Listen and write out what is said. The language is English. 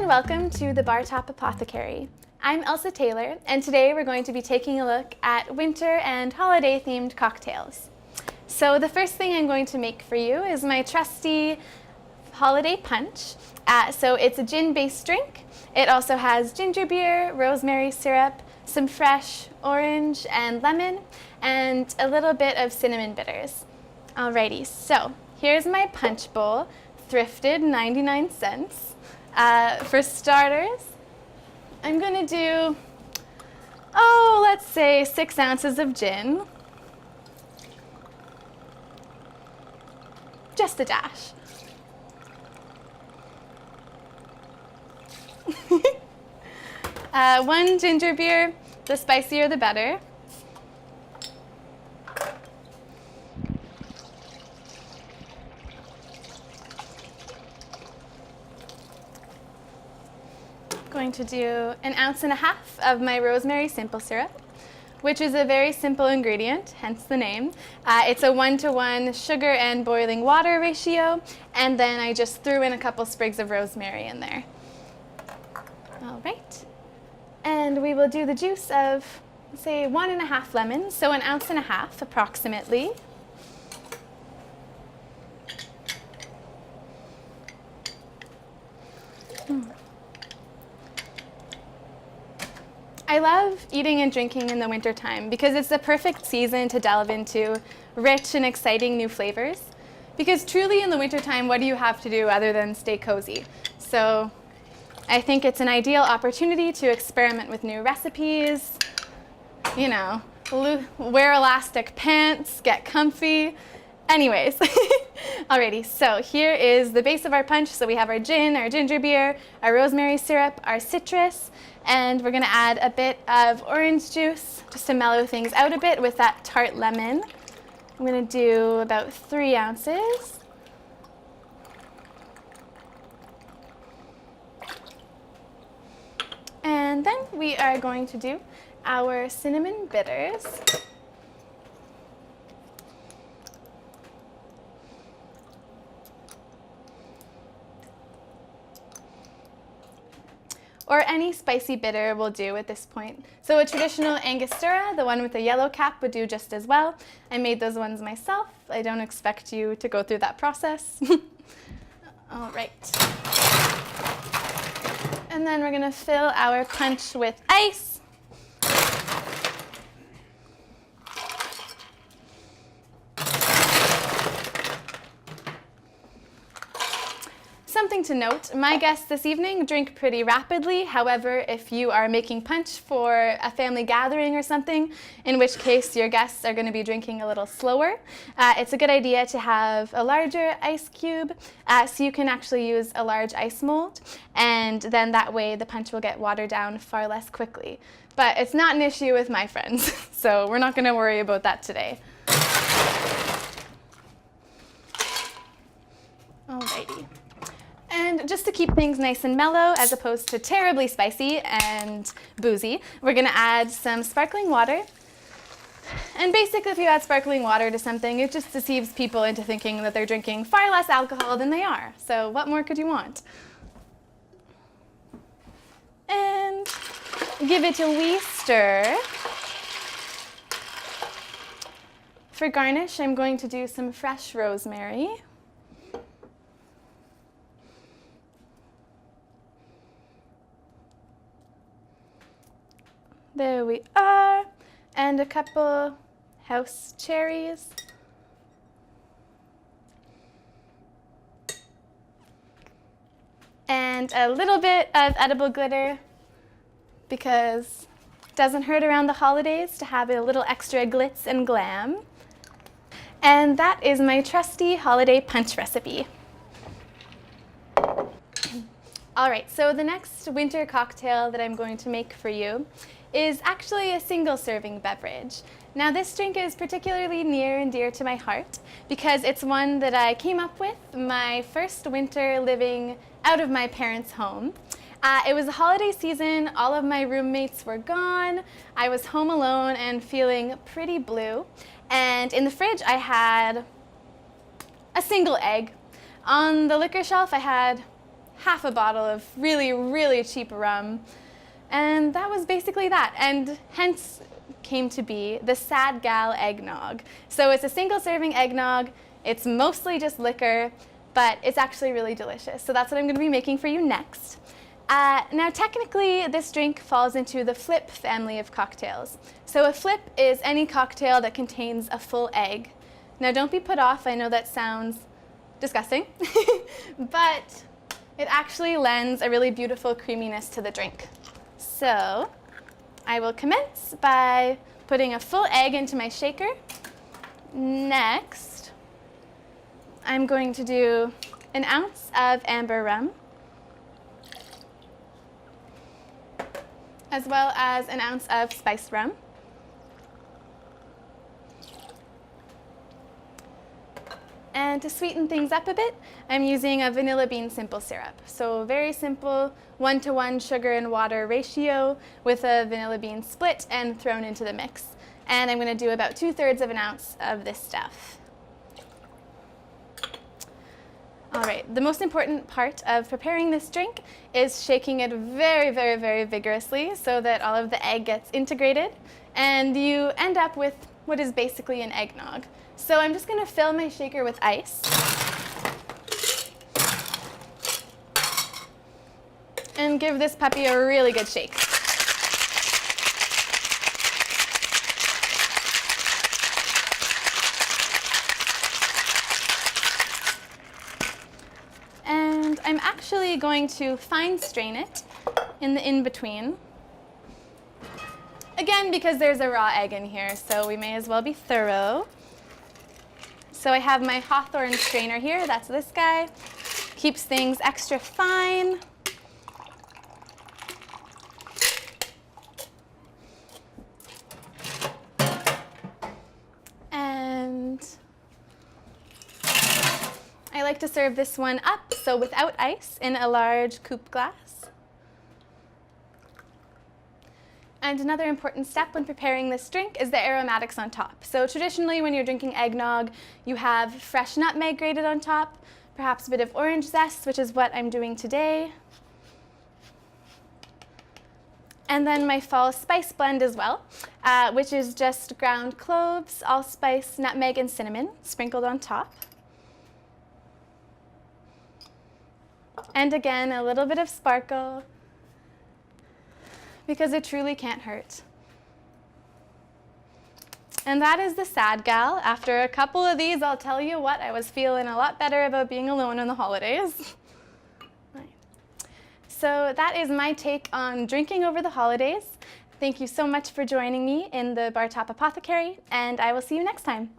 and welcome to the Bartop Apothecary. I'm Elsa Taylor, and today we're going to be taking a look at winter and holiday themed cocktails. So the first thing I'm going to make for you is my trusty holiday punch. So it's a gin-based drink. It also has ginger beer, rosemary syrup, some fresh orange and lemon, and a little bit of cinnamon bitters. Alrighty, so here's my punch bowl, thrifted 99 cents. For starters, I'm gonna do, let's say 6 ounces of gin. Just a dash. One ginger beer, the spicier the better. Going to do 1.5 ounces of my rosemary simple syrup, which is a very simple ingredient, hence the name. It's a 1-to-1 sugar and boiling water ratio, and then I just threw in a couple sprigs of rosemary in there. All right, and we will do the juice of, say, 1.5 lemons, so 1.5 ounces approximately. I love eating and drinking in the wintertime because it's the perfect season to delve into rich and exciting new flavors. Because truly in the wintertime, what do you have to do other than stay cozy? So I think it's an ideal opportunity to experiment with new recipes, you know, wear elastic pants, get comfy. Anyways, alrighty, so here is the base of our punch. So we have our gin, our ginger beer, our rosemary syrup, our citrus, and we're gonna add a bit of orange juice just to mellow things out a bit with that tart lemon. I'm gonna do about 3 ounces. And then we are going to do our cinnamon bitters. Or any spicy bitter will do at this point. So a traditional Angostura, the one with the yellow cap, would do just as well. I made those ones myself. I don't expect you to go through that process. All right. And then we're gonna fill our punch with ice. Something to note, my guests this evening drink pretty rapidly. However, if you are making punch for a family gathering or something, in which case your guests are going to be drinking a little slower, it's a good idea to have a larger ice cube, so you can actually use a large ice mold, and then that way the punch will get watered down far less quickly. But it's not an issue with my friends, so we're not going to worry about that today. Alrighty. And just to keep things nice and mellow, as opposed to terribly spicy and boozy, we're gonna add some sparkling water. And basically, if you add sparkling water to something, it just deceives people into thinking that they're drinking far less alcohol than they are. So what more could you want? And give it a wee stir. For garnish, I'm going to do some fresh rosemary. There we are, and a couple house cherries. And a little bit of edible glitter, because it doesn't hurt around the holidays to have a little extra glitz and glam. And that is my trusty holiday punch recipe. All right, so the next winter cocktail that I'm going to make for you is actually a single serving beverage. Now this drink is particularly near and dear to my heart because it's one that I came up with my first winter living out of my parents' home. It was the holiday season, all of my roommates were gone, I was home alone and feeling pretty blue, and in the fridge I had a single egg. On the liquor shelf I had half a bottle of really, really cheap rum. And that was basically that. And hence came to be the Sad Gal Eggnog. So it's a single serving eggnog. It's mostly just liquor, but it's actually really delicious. So that's what I'm going to be making for you next. Now technically this drink falls into the flip family of cocktails. So a flip is any cocktail that contains a full egg. Now don't be put off, I know that sounds disgusting, but it actually lends a really beautiful creaminess to the drink. So I will commence by putting a full egg into my shaker. Next, I'm going to do an ounce of amber rum, as well as an ounce of spiced rum. And to sweeten things up a bit, I'm using a vanilla bean simple syrup. So very simple 1-to-1 sugar and water ratio with a vanilla bean split and thrown into the mix. And I'm going to do about 2/3 of an ounce of this stuff. All right, the most important part of preparing this drink is shaking it very, very, very vigorously so that all of the egg gets integrated and you end up with what is basically an eggnog. So I'm just going to fill my shaker with ice and give this puppy a really good shake. And I'm actually going to fine strain it in the in-between. Again, because there's a raw egg in here, so we may as well be thorough. So I have my Hawthorne strainer here, that's this guy. Keeps things extra fine. And I like to serve this one up, so without ice, in a large coupe glass. And another important step when preparing this drink is the aromatics on top. So traditionally when you're drinking eggnog, you have fresh nutmeg grated on top, perhaps a bit of orange zest, which is what I'm doing today. And then my fall spice blend as well, which is just ground cloves, allspice, nutmeg, and cinnamon sprinkled on top. And again, a little bit of sparkle, because it truly can't hurt. And that is the Sad Gal. After a couple of these, I'll tell you what, I was feeling a lot better about being alone in the holidays. Right. So that is my take on drinking over the holidays. Thank you so much for joining me in the Bartop Apothecary, and I will see you next time.